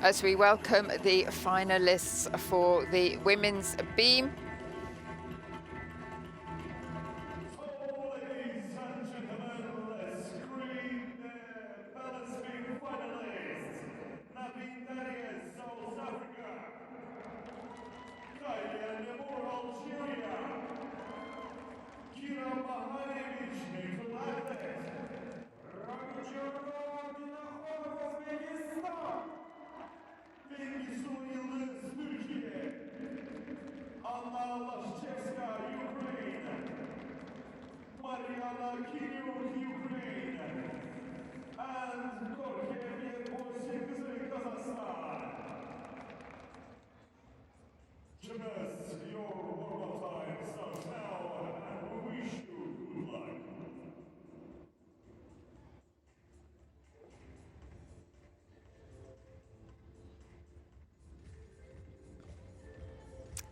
as we welcome the finalists for the women's beam. Ladies and gentlemen, let's greet the balance beam finalists. Naveen Darius, South Africa. Kaya Nemur, Algeria. Kira Mahaevich, Natal athlete. Bengisu Yıldız, Türkiye. Anna Lashchevska, Ukraine. Mariana Kiryuk, Ukraine. And Gorkhev Boysekızı, Kazakhstan. Gymnasts, your warm-up time starts now, and we wish you good luck.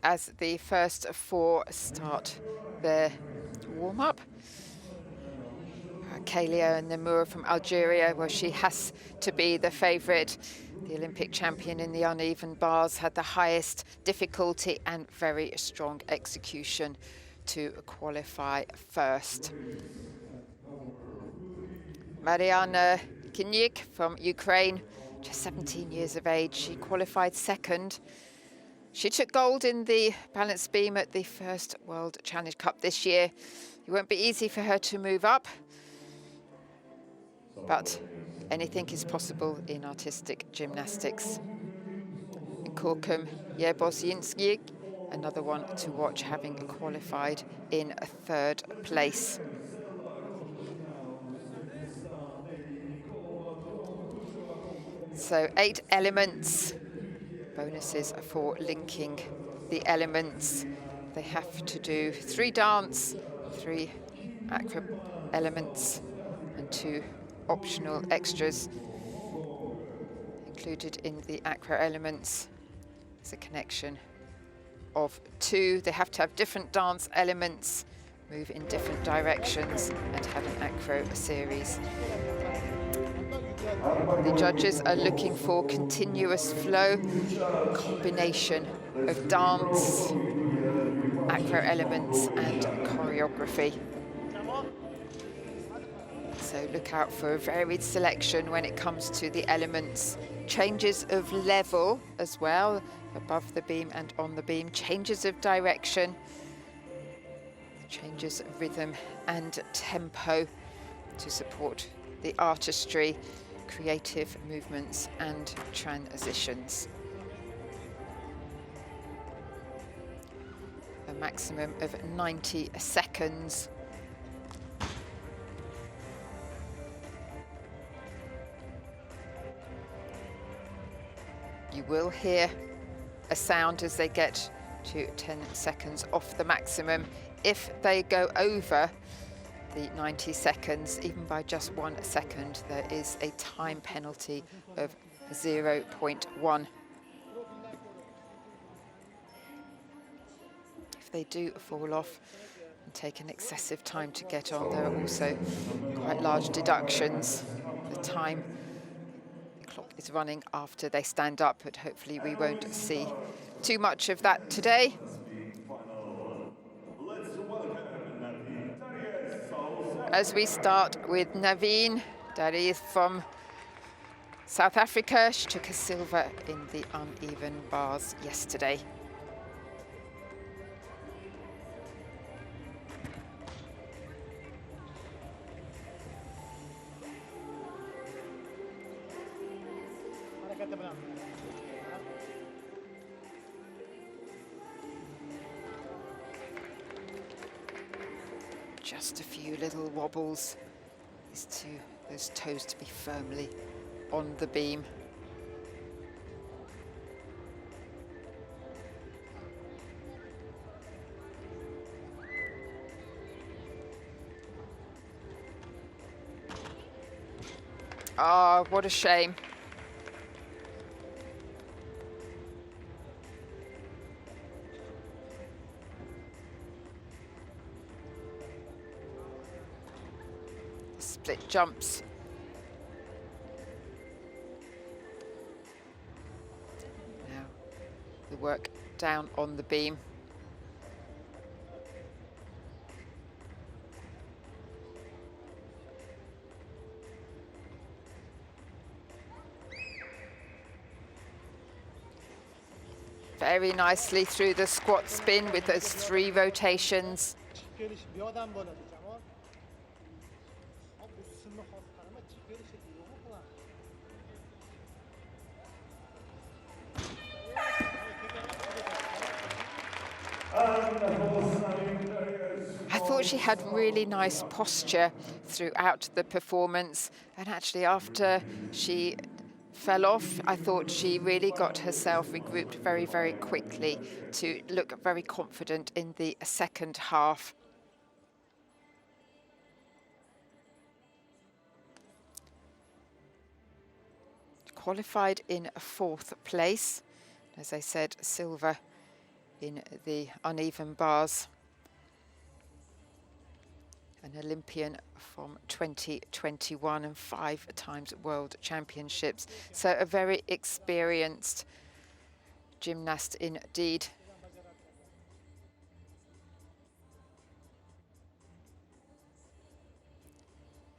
As the first four start their warm-up. Kalia Nemur from Algeria, well, she has to be the favourite. The Olympic champion in the uneven bars had the highest difficulty and very strong execution to qualify first. Mariana Kinyik from Ukraine, just 17 years of age, she qualified second. She took gold in the balance beam at the first World Challenge Cup this year. It won't be easy for her to move up, but anything is possible in artistic gymnastics. In Korkum Yebozinski, another one to watch, having qualified in a third place. So 8 elements. Bonuses for linking the elements. They have to do 3 dance, 3 acro elements, and 2 optional extras. Included in the acro elements is a connection of 2. They have to have different dance elements, move in different directions, and have an acro series. The judges are looking for continuous flow, combination of dance, acro elements, and choreography. So look out for a varied selection when it comes to the elements. Changes of level as well, above the beam and on the beam. Changes of direction, changes of rhythm and tempo to support the artistry, creative movements and transitions. A maximum of 90 seconds. You will hear a sound as they get to 10 seconds off the maximum. If they go over the 90 seconds, even by just 1 second, there is a time penalty of 0.1. If they do fall off and take an excessive time to get on, there are also quite large deductions. The time, the clock is running after they stand up, but hopefully we won't see too much of that today. As we start with Naveen Darius from South Africa. She took a silver in the uneven bars yesterday. Just a few little wobbles. Those toes to be firmly on the beam. Ah, what a shame. Split jumps. work down on the beam. Very nicely through the squat spin with those 3 rotations. I thought she had really nice posture throughout the performance, and actually after she fell off, I thought she really got herself regrouped very, very quickly to look very confident in the second half. Qualified in 4th place. As I said, silver in the uneven bars. An Olympian from 2021 and 5 times World Championships. So a very experienced gymnast indeed.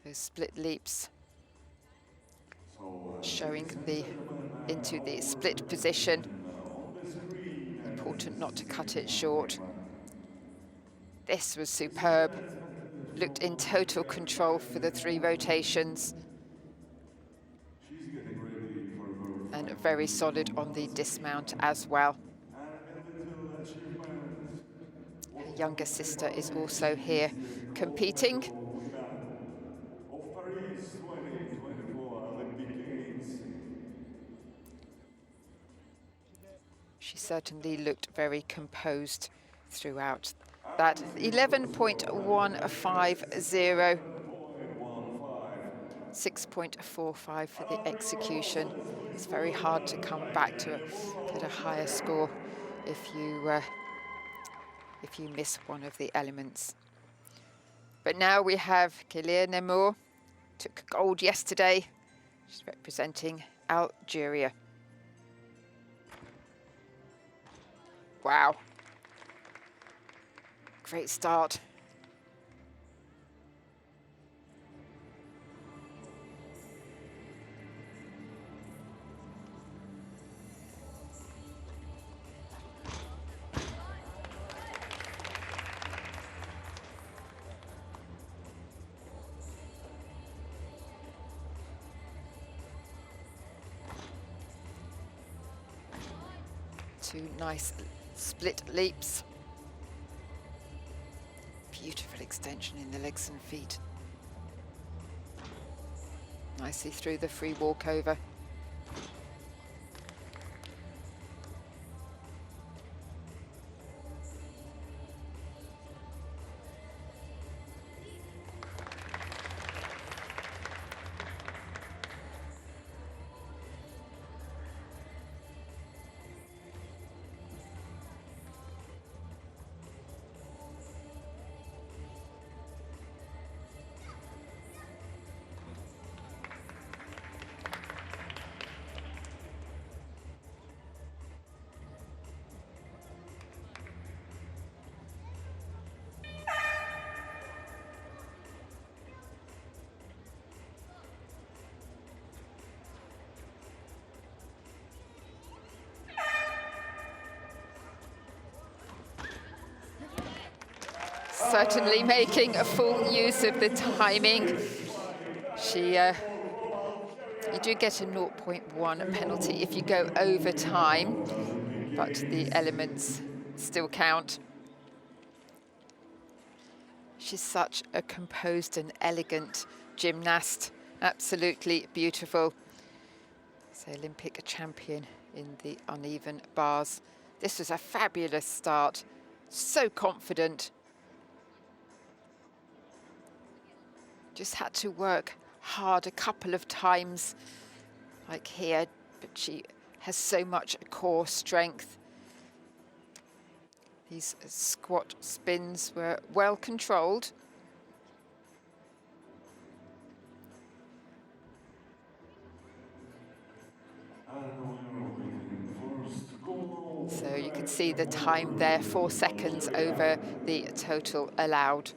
Those split leaps showing into the split position. Important not to cut it short. This was superb. Looked in total control for the 3 rotations. And very solid on the dismount as well. Her younger sister is also here competing. She certainly looked very composed throughout that. 11.150. 6.45 for the execution. It's very hard to come back to get a higher score if you miss one of the elements. But now we have Kelir Nemour, took gold yesterday. She's representing Algeria. Wow. Great start. Two nice split leaps. Beautiful extension in the legs and feet. Nicely through the free walkover. Certainly making a full use of the timing. You do get a 0.1 penalty if you go over time, but the elements still count. She's such a composed and elegant gymnast. Absolutely beautiful. So Olympic champion in the uneven bars. This was a fabulous start. So confident. Just had to work hard a couple of times, like here, but she has so much core strength. These squat spins were well controlled. So can see the time there, 4 seconds over the total allowed.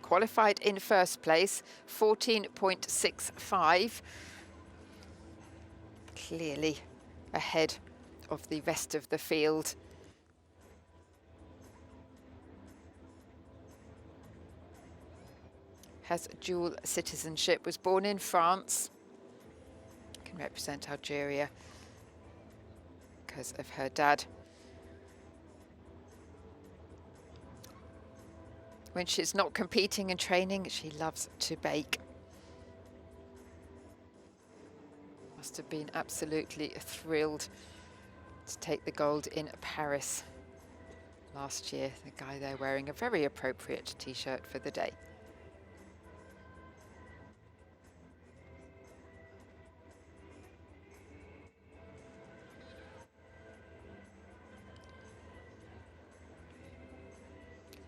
Qualified in first place, 14.65. Clearly ahead of the rest of the field. Has dual citizenship, was born in France, can represent Algeria because of her dad. When she's not competing and training, she loves to bake. Must have been absolutely thrilled to take the gold in Paris last year. The guy there wearing a very appropriate t-shirt for the day.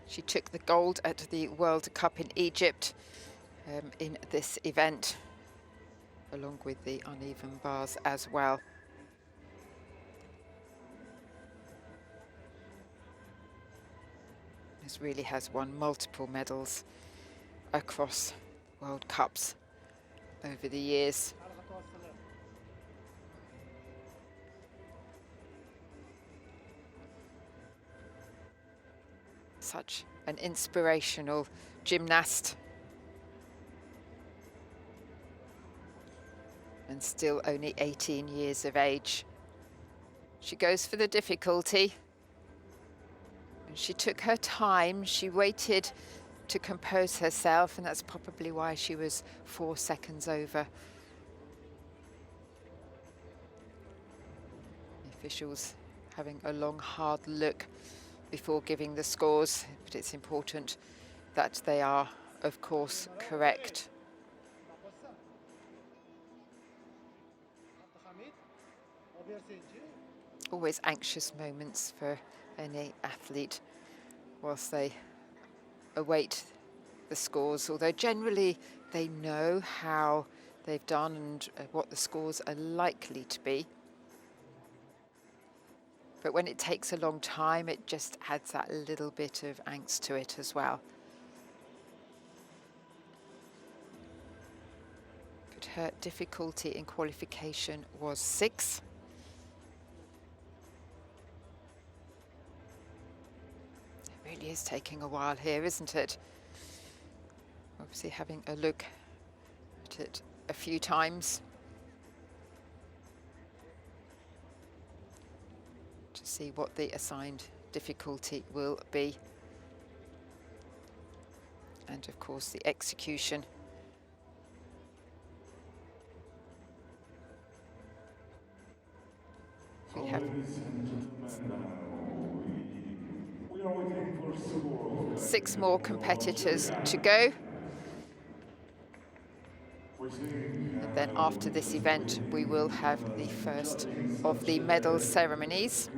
She took the gold at the World Cup in Egypt in this event, along with the uneven bars as well. This really has won multiple medals across World Cups over the years. Such an inspirational gymnast. And still only 18 years of age. She goes for the difficulty. And she took her time. She waited to compose herself, and that's probably why she was 4 seconds over. The officials having a long, hard look before giving the scores, but it's important that they are, of course, correct. Always anxious moments for any athlete whilst they await the scores, although generally they know how they've done and what the scores are likely to be. But when it takes a long time, it just adds that little bit of angst to it as well. But her difficulty in qualification was 6. It really is taking a while here, isn't it? Obviously having a look at it a few times. To see what the assigned difficulty will be. And of course the execution. We have 6 more competitors to go. And then after this event, we will have the first of the medal ceremonies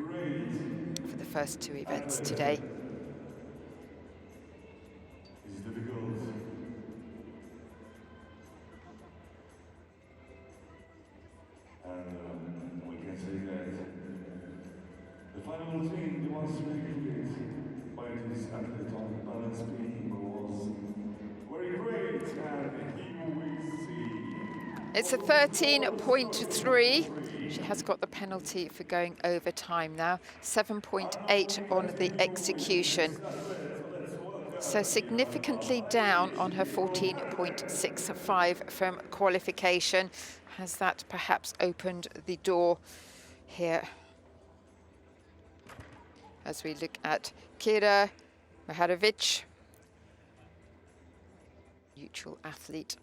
for the first 2 events today. And we can say that the final routine demonstrated by this athlete on balance beam was very great, and you will see. It's a 13.3. She has got the penalty for going over time now. 7.8 on the execution. So significantly down on her 14.65 from qualification. Has that perhaps opened the door here? As we look at Kira Maharovic, neutral athlete.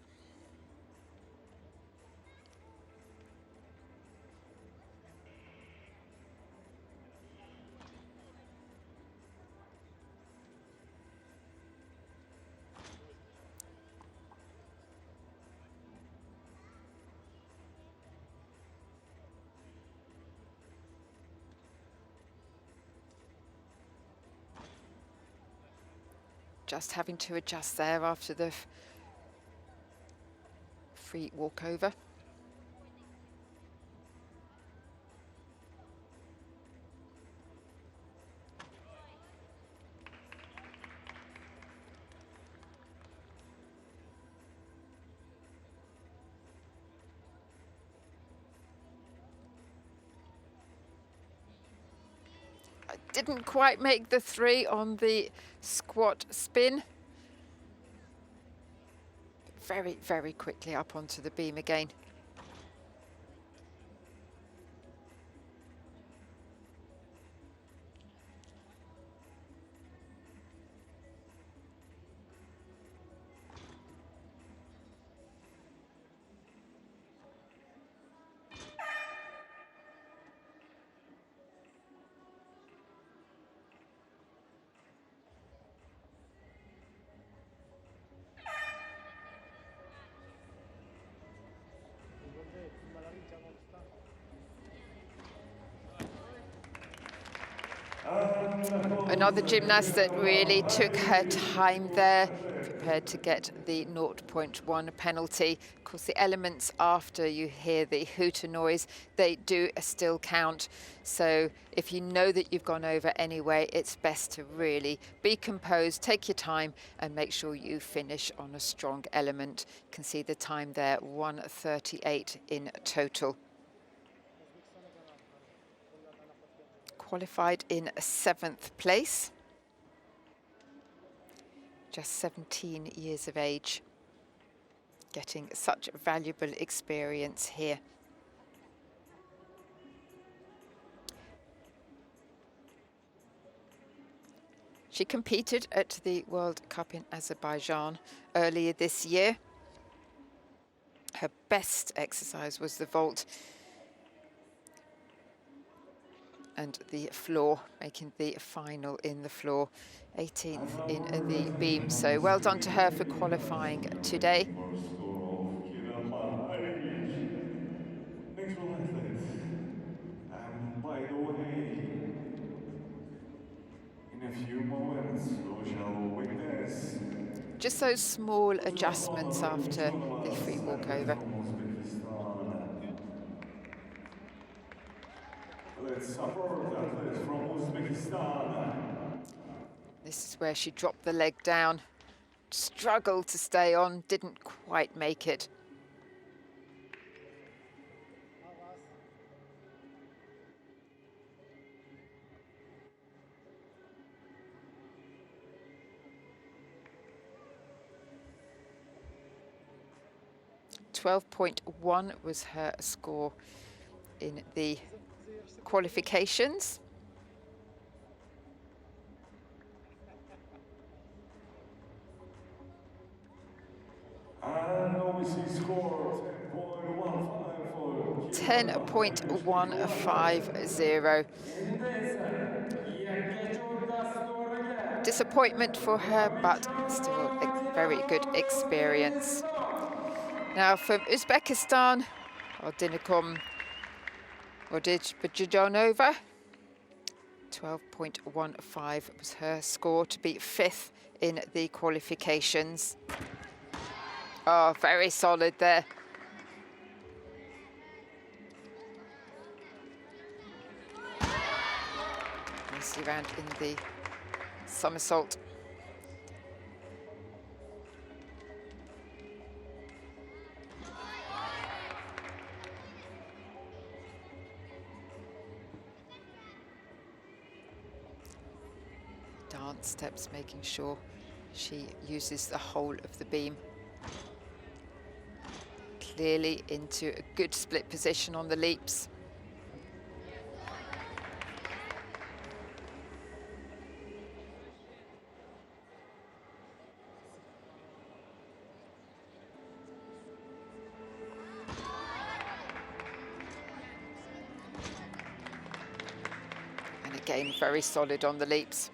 Just having to adjust there after the free walkover. Didn't quite make the 3 on the squat spin. Very, very quickly up onto the beam again. Another gymnast that really took her time there, prepared to get the 0.1 penalty. Of course, the elements after you hear the hooter noise, they do still count. So if you know that you've gone over anyway, it's best to really be composed, take your time and make sure you finish on a strong element. You can see the time there, 1:38 in total. Qualified in 7th place. Just 17 years of age. Getting such valuable experience here. She competed at the World Cup in Azerbaijan earlier this year. Her best exercise was the vault and the floor, making the final in the floor, 18th in the beam. So well done to her for qualifying today. Next one, athlete. By the way, in a few moments, we shall witness Just those small adjustments after the free walkover. Let's support athletes from Uzbekistan. This is where she dropped the leg down, struggled to stay on, didn't quite make it. .1 was her score in the qualifications. And obviously scored 10.150. Disappointment for her, but still a very good experience. Now from Uzbekistan, Ordinikom Ordijanova, 12.15 was her score to be 5th in the qualifications. Oh, very solid there. Nicely round in the somersault. Dance steps, making sure she uses the whole of the beam. Clearly into a good split position on the leaps. And again, very solid on the leaps.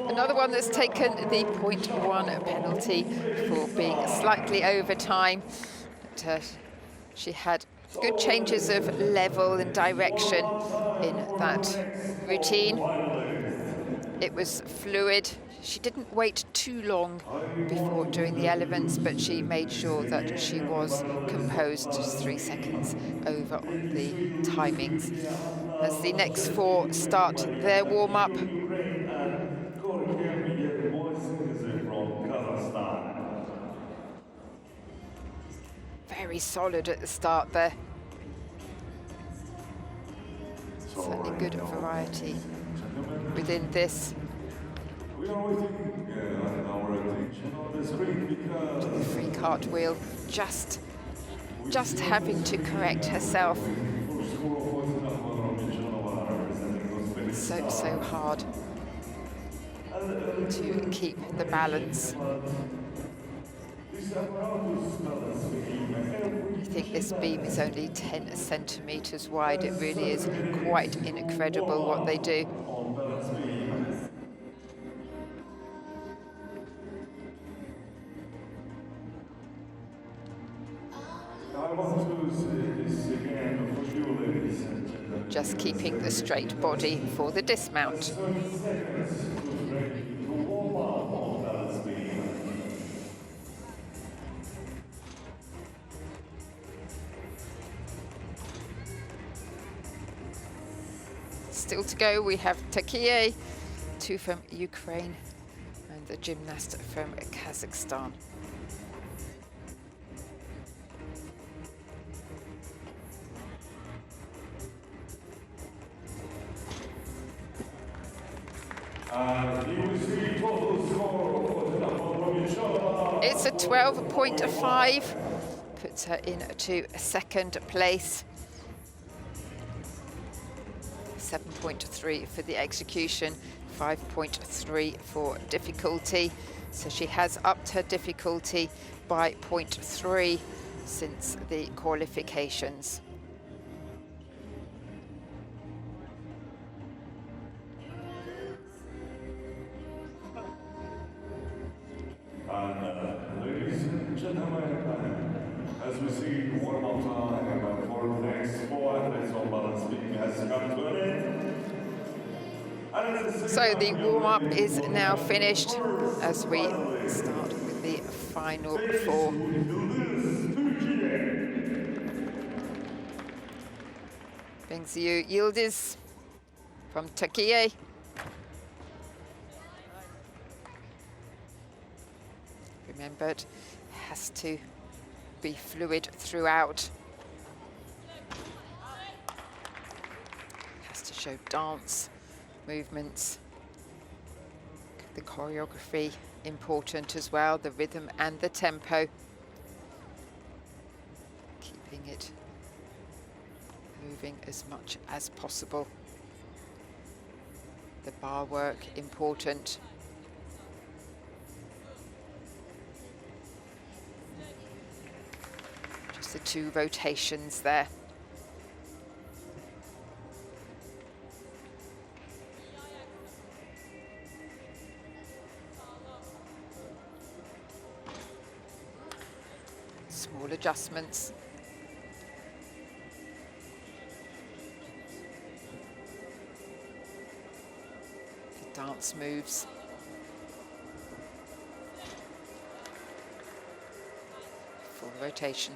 Another one that's taken the 0.1 penalty for being slightly over time. But, she had good changes of level and direction in that routine. It was fluid. She didn't wait too long before doing the elements, but she made sure that she was composed, just 3 seconds over on the timings. As the next 4 start their warm-up. Very solid at the start there. Certainly good variety within this. We are waiting our attention on the screen because The free cartwheel, just having to correct herself. So hard to keep the balance. I think this beam is only 10 centimeters wide. It really is quite incredible what they do. I want to say this again for you, ladies and gentlemen. Just keeping the straight body for the dismount. 30 seconds to ready to warm up on balance beam. Still to go, we have Takiye, 2 from Ukraine, and the gymnast from Kazakhstan. It's a 12.5, puts her into 2nd place. 7.3 for the execution, 5.3 for difficulty. So she has upped her difficulty by 0.3 since the qualifications. Ladies and gentlemen, as we see warm-up time for the next 4 athletes on balance beam has come to an end. So the warm-up is now finished as we start with the final 4. Benziu Yildiz from Turkey. Remember, it has to be fluid throughout. Has to show dance movements. The choreography important as well, the rhythm and the tempo. Keeping it moving as much as possible. The bar work important. Just the 2 rotations there. Small adjustments. The dance moves. Full rotation.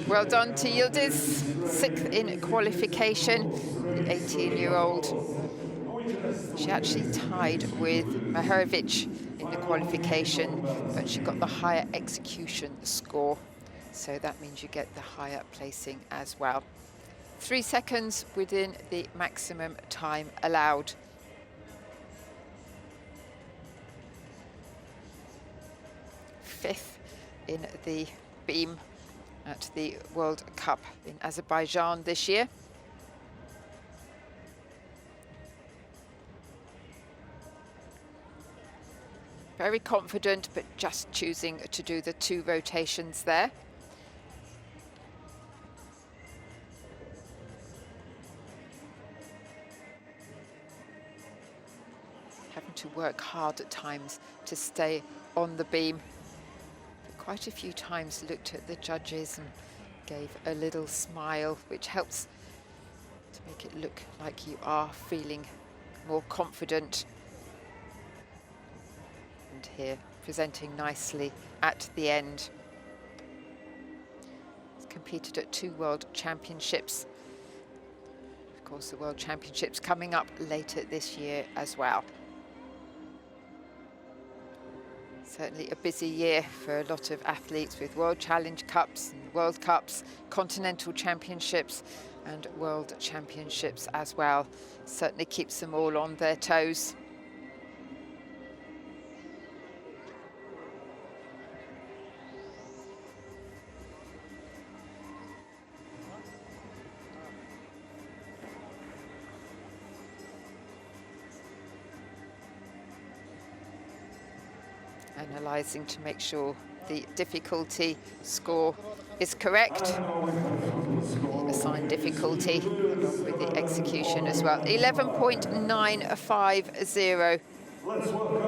Well done to Yildiz, 6th in qualification, the 18-year-old. She actually tied with Maherovic in the qualification, but she got the higher execution score. So that means you get the higher placing as well. 3 seconds within the maximum time allowed. Fifth in the beam at the World Cup in Azerbaijan this year. Very confident, but just choosing to do the 2 rotations there. Having to work hard at times to stay on the beam. But quite a few times looked at the judges and gave a little smile, which helps to make it look like you are feeling more confident. And here, presenting nicely at the end. He's competed at 2 World Championships. Of course, the World Championships coming up later this year as well. Certainly a busy year for a lot of athletes with World Challenge Cups, and World Cups, Continental Championships and World Championships as well. Certainly keeps them all on their toes. Analysing to make sure the difficulty score is correct. The assigned difficulty along with the execution as well. 11.950. Let's welcome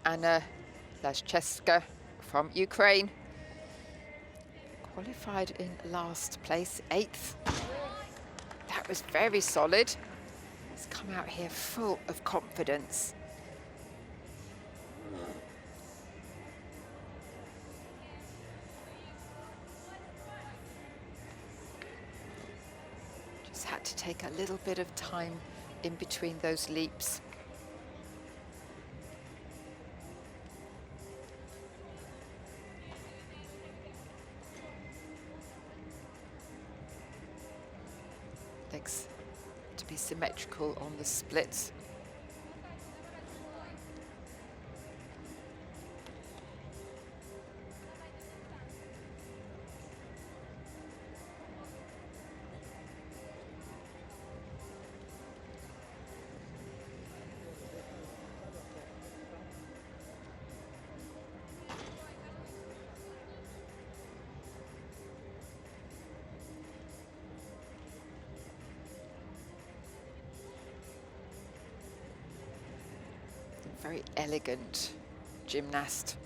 Anna Tashkent, Ukraine. Anna Tashkent from Ukraine. Qualified in last place, 8th. That was very solid. He's come out here full of confidence. Just had to take a little bit of time in between those leaps. Legs to be symmetrical on the splits. Very elegant gymnast.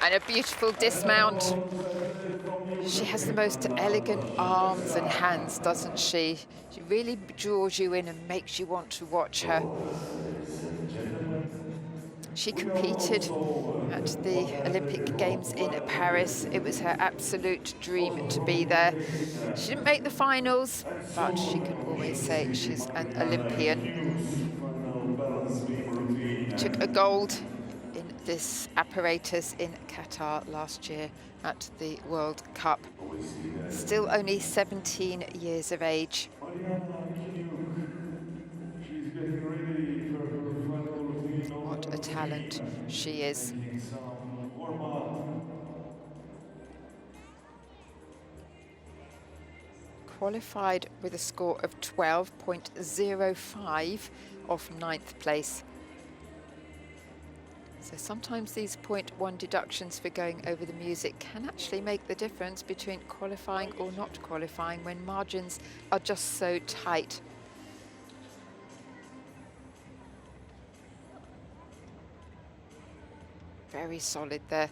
And a beautiful dismount. She has the most elegant arms and hands, doesn't she? She really draws you in and makes you want to watch her. She competed at the Olympic Games in Paris. It was her absolute dream to be there. She didn't make the finals, but she can always say she's an Olympian. Took a gold in this apparatus in Qatar last year at the World Cup. Still only 17 years of age. What a talent she is. Qualified with a score of 12.05 off 9th place. So sometimes these 0.1 deductions for going over the music can actually make the difference between qualifying or not qualifying when margins are just so tight. Very solid there.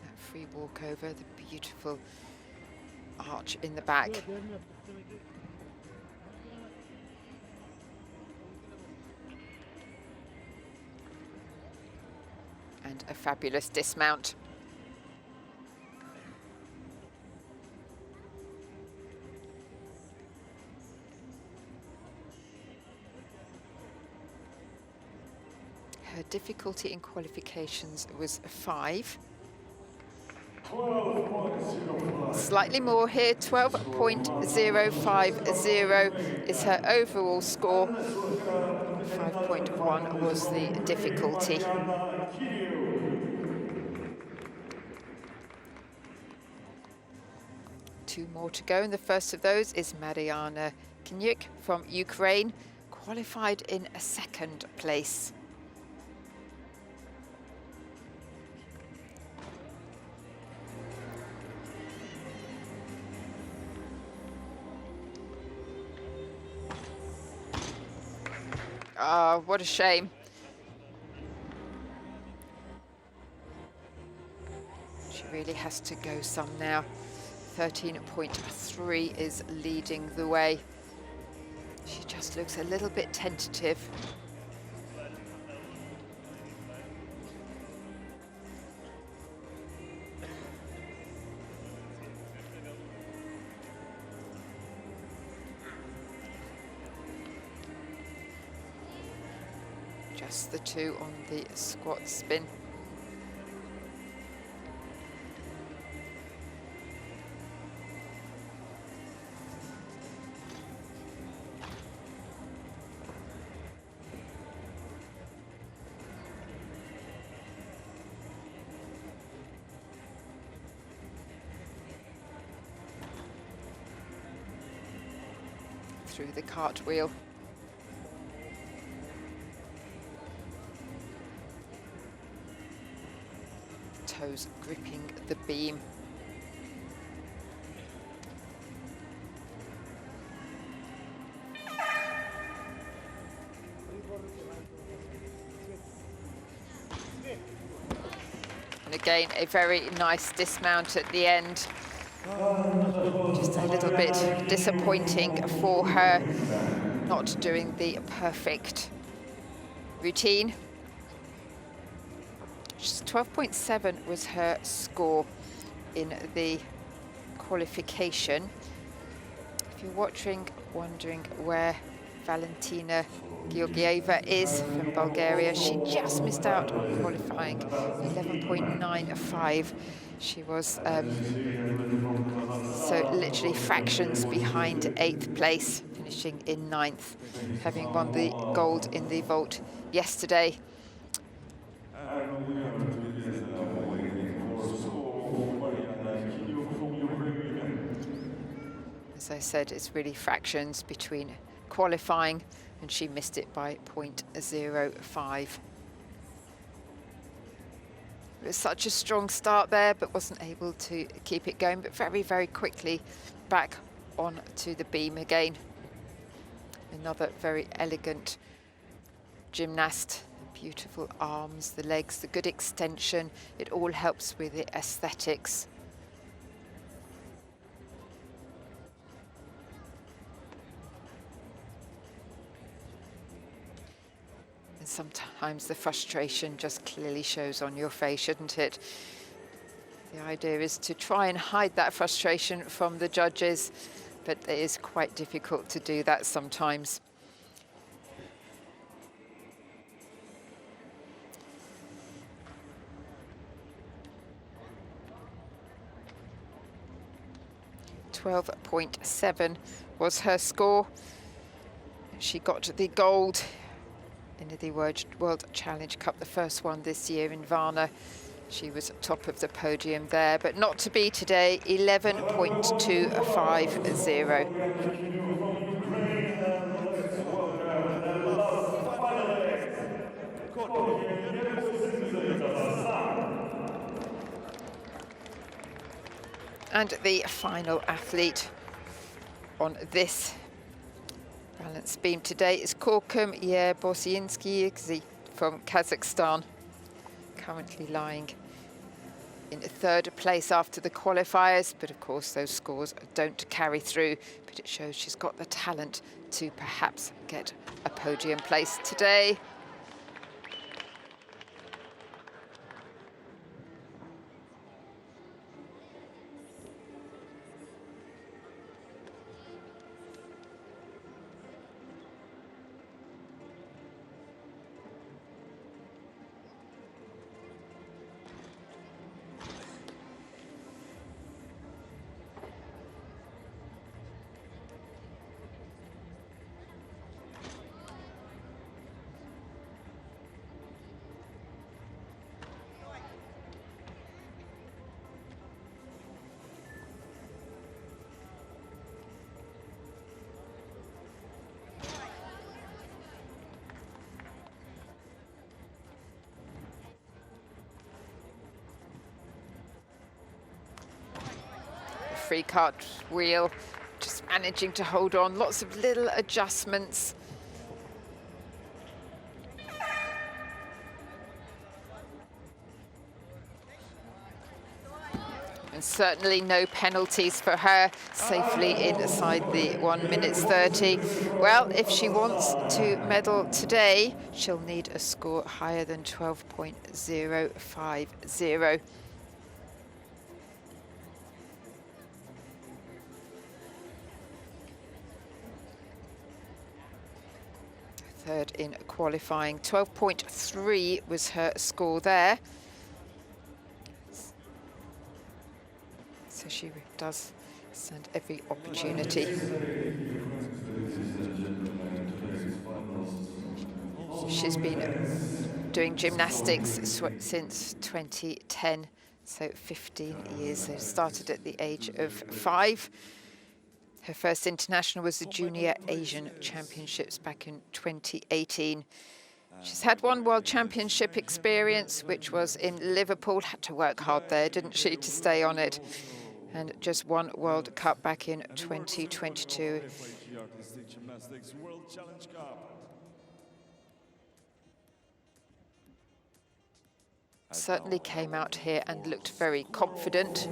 That free walk over, the beautiful arch in the back. and a fabulous dismount. Her difficulty in qualifications was 5. 12.05. Slightly more here, 12.050 is her overall score. 5.1 was the difficulty. 2 more to go, and the first of those is Mariana Kniuk from Ukraine, qualified in 2nd place. Ah, what a shame. She really has to go some now. 13.3 is leading the way. She just looks a little bit tentative. Just the 2 on the squat spin. Through the cartwheel. Toes gripping the beam. And again, a very nice dismount at the end. Just a little bit disappointing for her, not doing the perfect routine. 12.7 was her score in the qualification. If you're wondering where Valentina Georgieva is from Bulgaria, she just missed out on qualifying 11.95. She was so literally fractions behind 8th place, finishing in 9th, having won the gold in the vault yesterday. As I said, it's really fractions between qualifying, and she missed it by 0.05. It was such a strong start there, but wasn't able to keep it going, but very, very quickly back onto the beam again. Another very elegant gymnast. Beautiful arms, the legs, the good extension. It all helps with the aesthetics. And sometimes the frustration just clearly shows on your face, shouldn't it? The idea is to try and hide that frustration from the judges, but it is quite difficult to do that sometimes. .7 was her score. She got the gold in the World Challenge Cup, the first one this year in Varna. She was top of the podium there, but not to be today, 11.250. And the final athlete on this balance beam today is Korkum Yerbosinsky from Kazakhstan, currently lying in 3rd place after the qualifiers, but of course those scores don't carry through, but it shows she's got the talent to perhaps get a podium place today. free cartwheel, just managing to hold on. Lots of little adjustments. And certainly no penalties for her, safely inside the 1:30. Well, if she wants to medal today, she'll need a score higher than 12.050. Third in qualifying. 12.3 was her score there. So she does stand every opportunity. She's been doing gymnastics since 2010, so 15 years. So started at the age of 5. Her first international was the Junior Asian Championships back in 2018. She's had one World Championship experience, which was in Liverpool. Had to work hard there, didn't she, to stay on it? And just one World Cup back in 2022. Certainly came out here and looked very confident.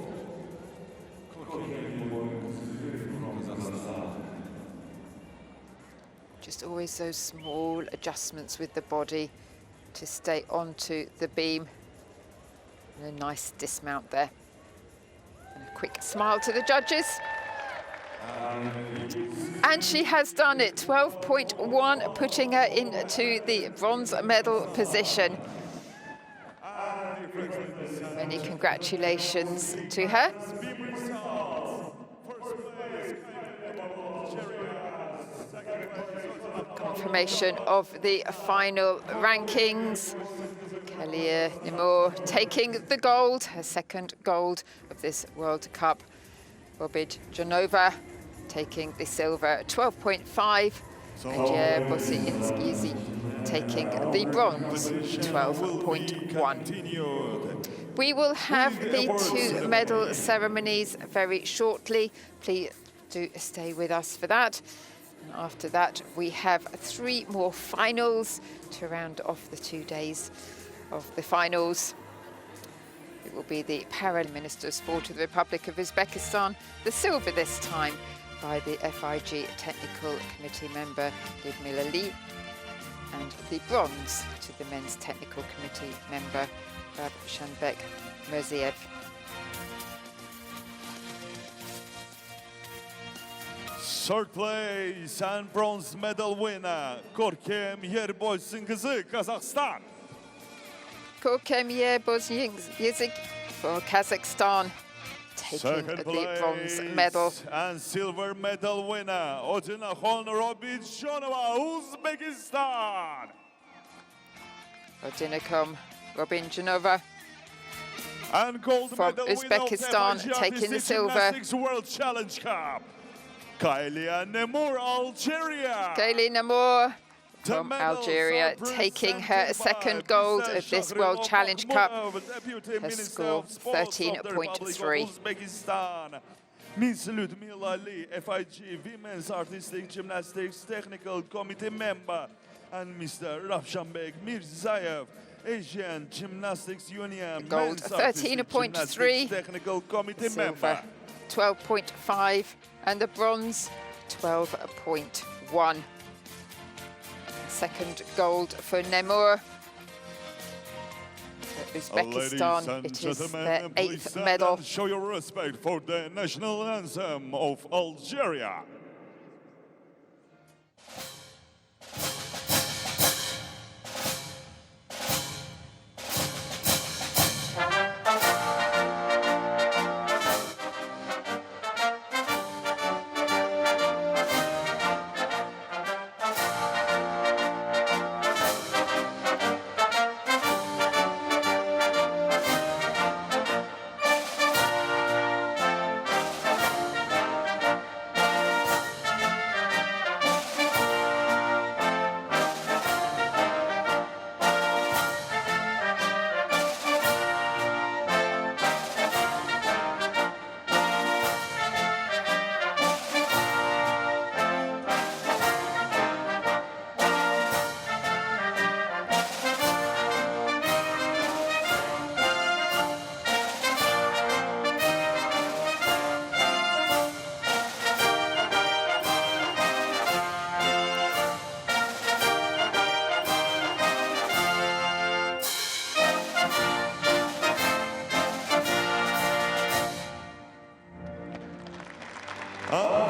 Just always those small adjustments with the body to stay onto the beam. And a nice dismount there. And a quick smile to the judges. And she has done it, 12.1, putting her into the bronze medal position. Many congratulations to her. Confirmation of the final rankings. Kalia Nimor taking the gold, her second gold of this World Cup. Bobid Janova taking the silver, 12.5. And Bossi taking the bronze, 12.1. We will have the 2 medal ceremonies very shortly. Please do stay with us for that. And after that, we have 3 more finals to round off the 2 days of the finals. It will be the Paralympic Minister of Sport of the Republic of Uzbekistan, the silver this time by the FIG Technical Committee member Lyudmila Lee, and the bronze to the Men's Technical Committee member Ravshanbek Mirziev. Third place and bronze medal winner, Korkem Yerbozyngizy, Kazakhstan. Korkem Yerbozyngizy for Kazakhstan, taking the bronze medal. And silver medal winner, Odinakhon Robinjanova, Uzbekistan. Odinakhon Robinjanova and gold from medal Uzbekistan, taking the silver. World Challenge Cup. Kalia Nimor, Algeria. Kalia Nimor from Algeria, taking her second gold of this World Challenge Cup. Her score 13.3. Miss Lyudmila Lee, FIG Women's Artistic Gymnastics Technical Committee member, and Mr. Ravshanbek Mirziev, Asian Gymnastics Union gold 13.3, Technical Committee silver 12.5, and the bronze 12.1. Second gold for Nemur. Uzbekistan, it is their 8th medal. Show your respect for the national anthem of Algeria.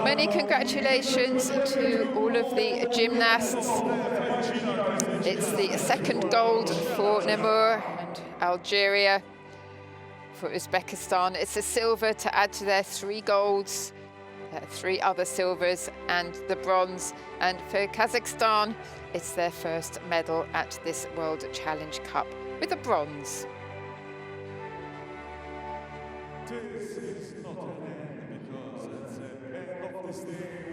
Many congratulations to all of the gymnasts. It's the second gold for Namur and Algeria. For Uzbekistan, it's a silver to add to their 3 golds, 3 other silvers and the bronze. And for Kazakhstan, it's their first medal at this World Challenge Cup with a bronze. This is not an end because it's the end of the stage.